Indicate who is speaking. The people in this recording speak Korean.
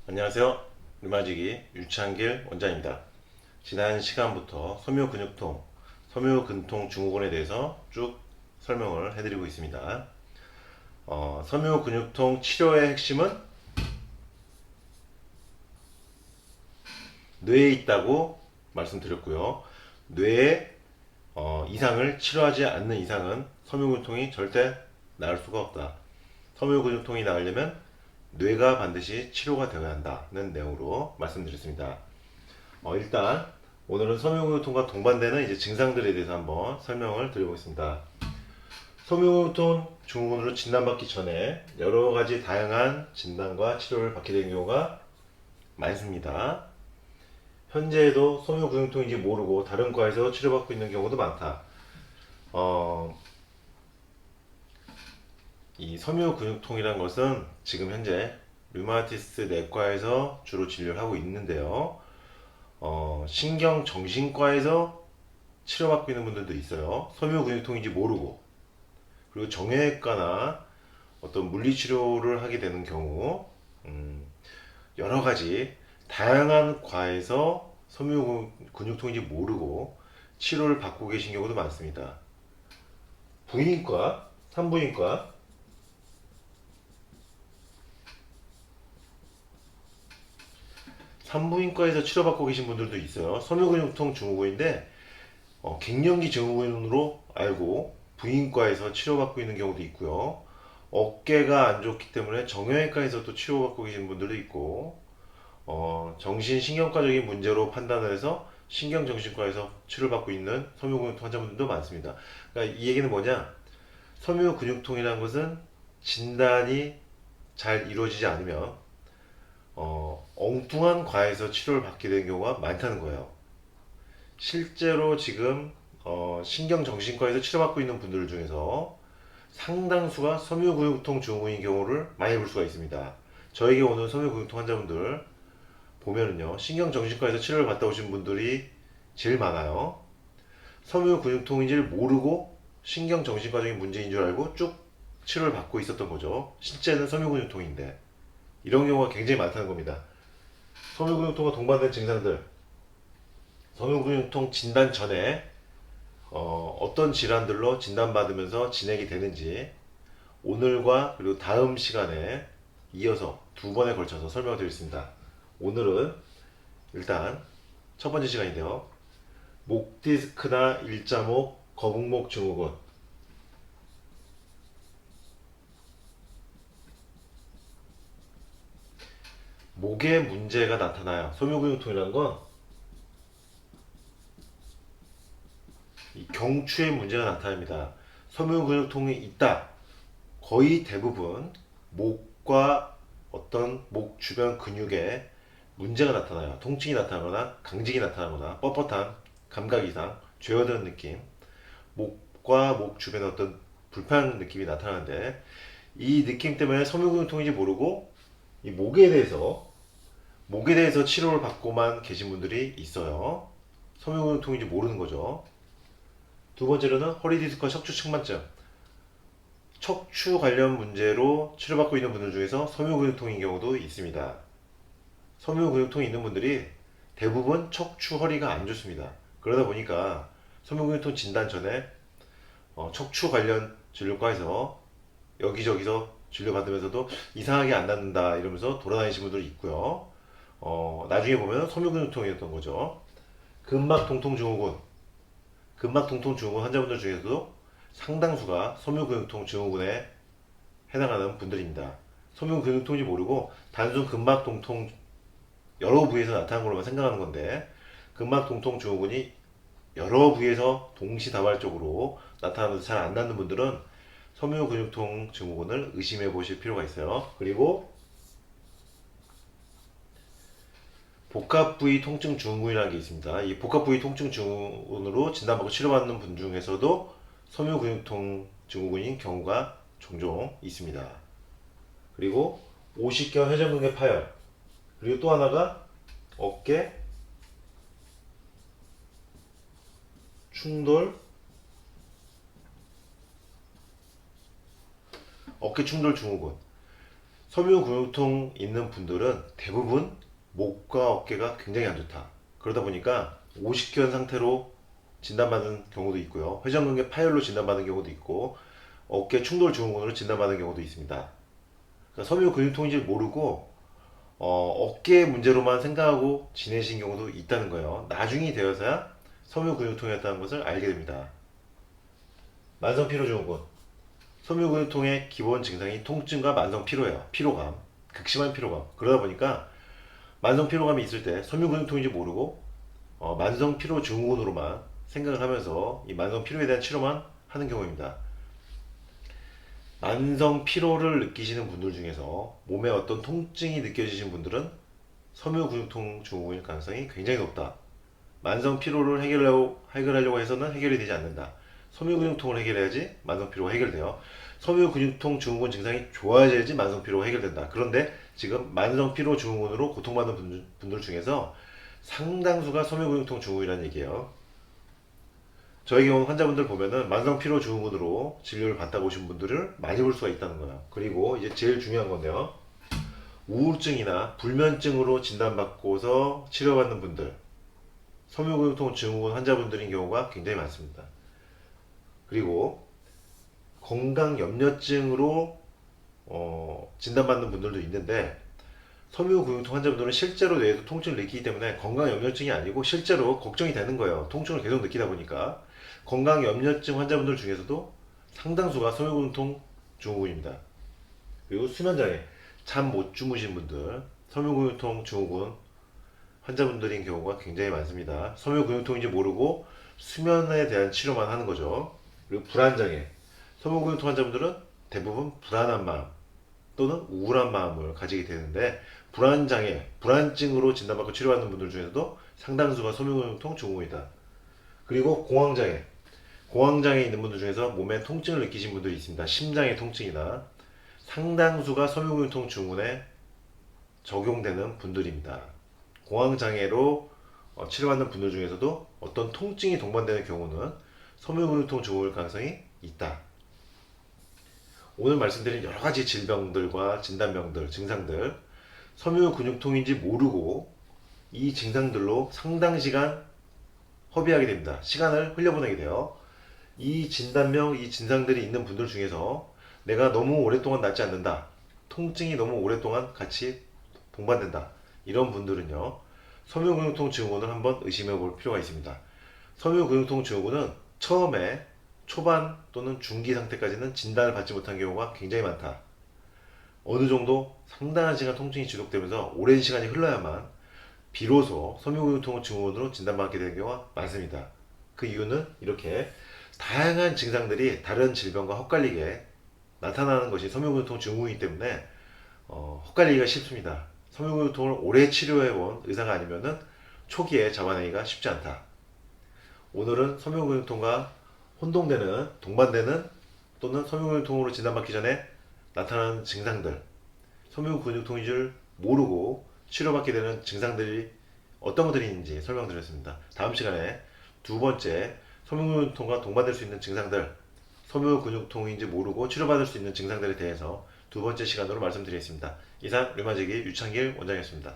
Speaker 1: 안녕하세요. 류마지기 유창길 원장입니다. 지난 시간부터 섬유근육통, 섬유근통 증후군에 대해서 쭉 설명을 해드리고 있습니다. 섬유근육통 치료의 핵심은 뇌에 있다고 말씀드렸고요. 뇌의 이상을 치료하지 않는 이상은 섬유근육통이 절대 나을 수가 없다. 섬유근육통이 나으려면 뇌가 반드시 치료가 되어야 한다는 내용으로 말씀드렸습니다. 일단 오늘은 섬유근육통과 동반되는 이제 증상들에 대해서 한번 설명을 드려보겠습니다. 섬유근육통 증후군으로 진단받기 전에 여러 가지 다양한 진단과 치료를 받게 되는 경우가 많습니다. 현재에도 섬유근육통인지 모르고 다른 과에서 치료받고 있는 경우도 많다. 이 섬유근육통이란 것은 지금 현재 류마티스 내과에서 주로 진료를 하고 있는데요. 신경정신과에서 치료받고 있는 분들도 있어요. 섬유근육통인지 모르고. 그리고 정형외과나 어떤 물리치료를 하게 되는 경우, 여러 가지 다양한 과에서 섬유근육통인지 모르고 치료를 받고 계신 경우도 많습니다. 부인과, 산부인과, 산부인과에서 치료받고 계신 분들도 있어요. 섬유근육통 증후군인데 갱년기 증후군으로 알고 부인과에서 치료받고 있는 경우도 있고요. 어깨가 안 좋기 때문에 정형외과에서 또 치료받고 계신 분들도 있고, 정신신경과적인 문제로 판단을 해서 신경정신과에서 치료받고 있는 섬유근육통 환자분들도 많습니다. 그러니까 이 얘기는 뭐냐? 섬유근육통이라는 것은 진단이 잘 이루어지지 않으면 엉뚱한 과에서 치료를 받게 되는 경우가 많다는 거예요. 실제로 지금 신경정신과에서 치료받고 있는 분들 중에서 상당수가 섬유근육통 증후군인 경우를 많이 볼 수가 있습니다. 저에게 오는 섬유근육통 환자분들 보면은요, 신경정신과에서 치료를 받다 오신 분들이 제일 많아요. 섬유근육통인지를 모르고 신경정신과적인 문제인 줄 알고 쭉 치료를 받고 있었던 거죠. 실제는 섬유근육통인데 이런 경우가 굉장히 많다는 겁니다. 섬유근육통과 동반된 증상들, 섬유근육통 진단 전에 어떤 질환들로 진단받으면서 진행이 되는지 오늘과 그리고 다음 시간에 이어서 두 번에 걸쳐서 설명을 드리겠습니다. 오늘은 일단 첫 번째 시간인데요. 목 디스크나 일자목, 거북목 증후군. 목에 문제가 나타나요. 섬유근육통이라는 건 이 경추에 문제가 나타납니다. 섬유근육통이 있다. 거의 대부분 목과 어떤 목 주변 근육에 문제가 나타나요. 통증이 나타나거나 강직이 나타나거나 뻣뻣한 감각 이상, 죄어드는 느낌, 목과 목 주변에 어떤 불편한 느낌이 나타나는데 이 느낌 때문에 섬유근육통인지 모르고 이 목에 대해서 치료를 받고만 계신 분들이 있어요. 섬유근육통인지 모르는 거죠. 두 번째로는 허리 디스크와 척추 측만증. 척추 관련 문제로 치료받고 있는 분들 중에서 섬유근육통인 경우도 있습니다. 섬유근육통이 있는 분들이 대부분 척추 허리가 안 좋습니다. 그러다 보니까 섬유근육통 진단 전에 척추 관련 진료과에서 여기저기서 진료받으면서도 이상하게 안 낫는다 이러면서 돌아다니시는 분들이 있고요. 나중에 보면 섬유근육통이었던 거죠. 근막통통 증후군 환자분들 중에서도 상당수가 섬유근육통 증후군에 해당하는 분들입니다. 섬유근육통인지 모르고 단순 근막통통 여러 부위에서 나타나는 걸로만 생각하는 건데 근막통통 증후군이 여러 부위에서 동시다발적으로 나타나면서 잘 안 낫는 분들은 섬유근육통 증후군을 의심해 보실 필요가 있어요. 그리고 복합부위 통증 증후군이라는 게 있습니다. 이 복합부위 통증 증후군으로 진단받고 치료받는 분 중에서도 섬유근육통 증후군인 경우가 종종 있습니다. 그리고 오십견 회전근개 파열, 그리고 또 하나가 어깨 충돌, 어깨 충돌 증후군. 섬유근육통 있는 분들은 대부분 목과 어깨가 굉장히 안 좋다. 그러다 보니까 오십견 상태로 진단받은 경우도 있고요. 회전근개 파열로 진단받은 경우도 있고 어깨 충돌 증후군으로 진단받은 경우도 있습니다. 그러니까 섬유근육통인지 모르고 어깨 문제로만 생각하고 지내신 경우도 있다는 거예요. 나중이 되어서야 섬유근육통이었다는 것을 알게 됩니다. 만성피로증후군. 섬유근육통의 기본 증상이 통증과 만성 피로예요. 피로감, 극심한 피로감. 그러다 보니까 만성 피로감이 있을 때 섬유근육통인지 모르고 만성 피로 증후군으로만 생각을 하면서 이 만성 피로에 대한 치료만 하는 경우입니다. 만성 피로를 느끼시는 분들 중에서 몸에 어떤 통증이 느껴지신 분들은 섬유근육통 증후군일 가능성이 굉장히 높다. 만성 피로를 해결하려고 해서는 해결이 되지 않는다. 섬유근육통을 해결해야지 만성 피로가 해결돼요. 섬유근육통 증후군 증상이 좋아져야지 만성 피로가 해결된다. 그런데 지금 만성 피로 증후군으로 고통받는 분들 중에서 상당수가 섬유근육통 증후군이라는 얘기예요. 저희 경우 환자분들 보면은 만성 피로 증후군으로 진료를 받다 오신 분들을 많이 볼 수가 있다는 거예요. 그리고 이제 제일 중요한 건데요. 우울증이나 불면증으로 진단받고서 치료받는 분들, 섬유근육통 증후군 환자분들인 경우가 굉장히 많습니다. 그리고 건강염려증으로 진단받는 분들도 있는데 섬유근육통 환자분들은 실제로 뇌에도 통증을 느끼기 때문에 건강염려증이 아니고 실제로 걱정이 되는 거예요. 통증을 계속 느끼다 보니까. 건강염려증 환자분들 중에서도 상당수가 섬유근육통 증후군입니다. 그리고 수면장애, 잠 못 주무신 분들, 섬유근육통 증후군 환자분들인 경우가 굉장히 많습니다. 섬유근육통인지 모르고 수면에 대한 치료만 하는 거죠. 그리고 불안장애, 섬유근육통 환자분들은 대부분 불안한 마음 또는 우울한 마음을 가지게 되는데 불안장애, 불안증으로 진단받고 치료받는 분들 중에서도 상당수가 섬유근육통 증후군이다. 그리고 공황장애, 공황장애 있는 분들 중에서 몸에 통증을 느끼신 분들이 있습니다. 심장의 통증이나 상당수가 섬유근육통 증후군에 적용되는 분들입니다. 공황장애로 치료받는 분들 중에서도 어떤 통증이 동반되는 경우는 섬유근육통 증후군일 가능성이 있다. 오늘 말씀드린 여러 가지 질병들과 진단병들, 증상들, 섬유근육통인지 모르고 이 증상들로 상당 시간 허비하게 됩니다. 시간을 흘려보내게 돼요. 이 진단명, 이 진상들이 있는 분들 중에서 내가 너무 오랫동안 낫지 않는다. 통증이 너무 오랫동안 같이 동반된다. 이런 분들은요, 섬유근육통 증후군을 한번 의심해 볼 필요가 있습니다. 섬유근육통 증후군은 처음에 초반 또는 중기 상태까지는 진단을 받지 못한 경우가 굉장히 많다. 어느 정도 상당한 시간 통증이 지속되면서 오랜 시간이 흘러야만 비로소 섬유근육통 증후군으로 진단받게 되는 경우가 많습니다. 그 이유는 이렇게 다양한 증상들이 다른 질병과 헛갈리게 나타나는 것이 섬유근육통 증후군이기 때문에 헛갈리기가 쉽습니다. 섬유근육통을 오래 치료해본 의사가 아니면은 초기에 잡아내기가 쉽지 않다. 오늘은 섬유근육통과 혼동되는, 동반되는 또는 섬유근육통으로 진단받기 전에 나타나는 증상들, 섬유근육통인 줄 모르고 치료받게 되는 증상들이 어떤 것들이 있는지 설명드렸습니다. 다음 시간에 두 번째, 섬유근육통과 동반될 수 있는 증상들, 섬유근육통인지 모르고 치료받을 수 있는 증상들에 대해서 두 번째 시간으로 말씀드리겠습니다. 이상 류마지기 유창길 원장이었습니다.